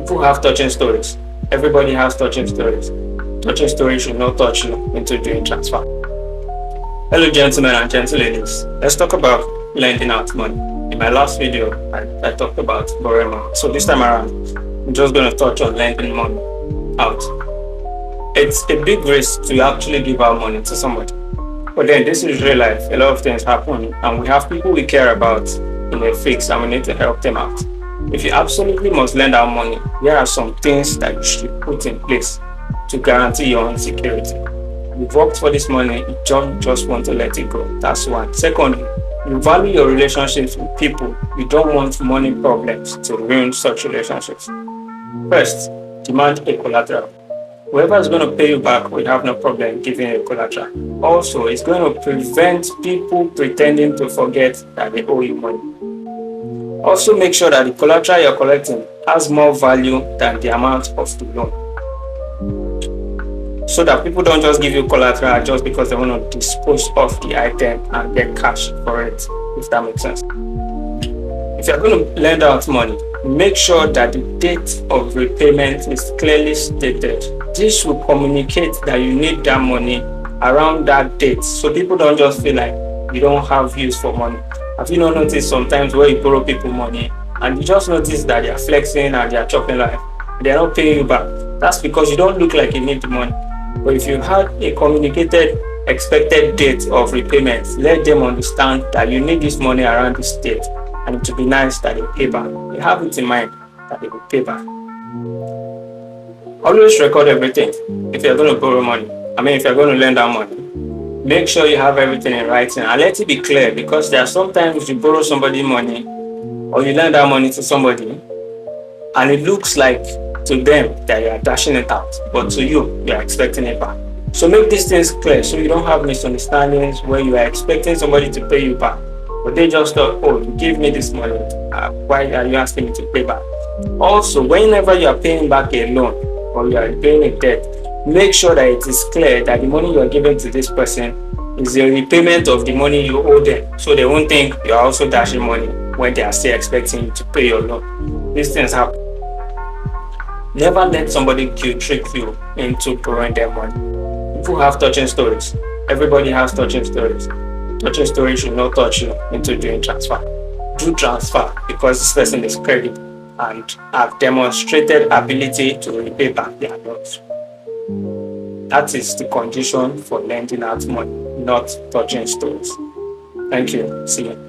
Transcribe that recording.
People have touching stories. Everybody has touching stories. Touching stories should not touch you into doing transfer. Hello, gentlemen and gentle ladies. Let's talk about lending out money. In my last video, I talked about borrowing money. So this time around, I'm just going to touch on lending money out. It's a big risk to actually give out money to somebody. But then this is real life. A lot of things happen, and we have people we care about in a fix, and we need to help them out. If you absolutely must lend out money, there are some things that you should put in place to guarantee your own security. You've worked for this money, you don't just want to let it go. That's one. Secondly, you value your relationships with people. You don't want money problems to ruin such relationships. First, demand a collateral. Whoever is going to pay you back will have no problem giving you a collateral. Also, it's going to prevent people pretending to forget that they owe you money. Also, make sure that the collateral you're collecting has more value than the amount of the loan, so that people don't just give you collateral just because they want to dispose of the item and get cash for it, if that makes sense. If you're going to lend out money, make sure that the date of repayment is clearly stated. This will communicate that you need that money around that date, so people don't just feel like you don't have use for money. Have you not noticed sometimes where you borrow people money and you just notice that they are flexing and they are chopping life, they are not paying you back? That's because you don't look like you need the money. But if you had a communicated expected date of repayment, let them understand that you need this money around this date, and it will be nice that they pay back. You have it in mind that they will pay back. Always record everything. If you're going to borrow money, if you're going to lend out money, make sure you have everything in writing and let it be clear, because there are sometimes you borrow somebody money or you lend out money to somebody and it looks like to them that you are dashing it out, but to you, you are expecting it back. So make these things clear so you don't have misunderstandings where you are expecting somebody to pay you back, but they just thought, oh, you gave me this money, why are you asking me to pay back? Also, whenever you are paying back a loan or you are paying a debt, make sure that it is clear that the money you are giving to this person is the repayment of the money you owe them, so they won't think you are also dashing money when they are still expecting you to pay your loan. These things happen. Never let somebody guilt trick you into borrowing their money. People have touching stories. Everybody has touching stories. Touching stories should not touch you into doing transfer. Do transfer because this person is credible and have demonstrated ability to repay back their loans. That is the condition for lending out money, not touching stories. Thank you. See you.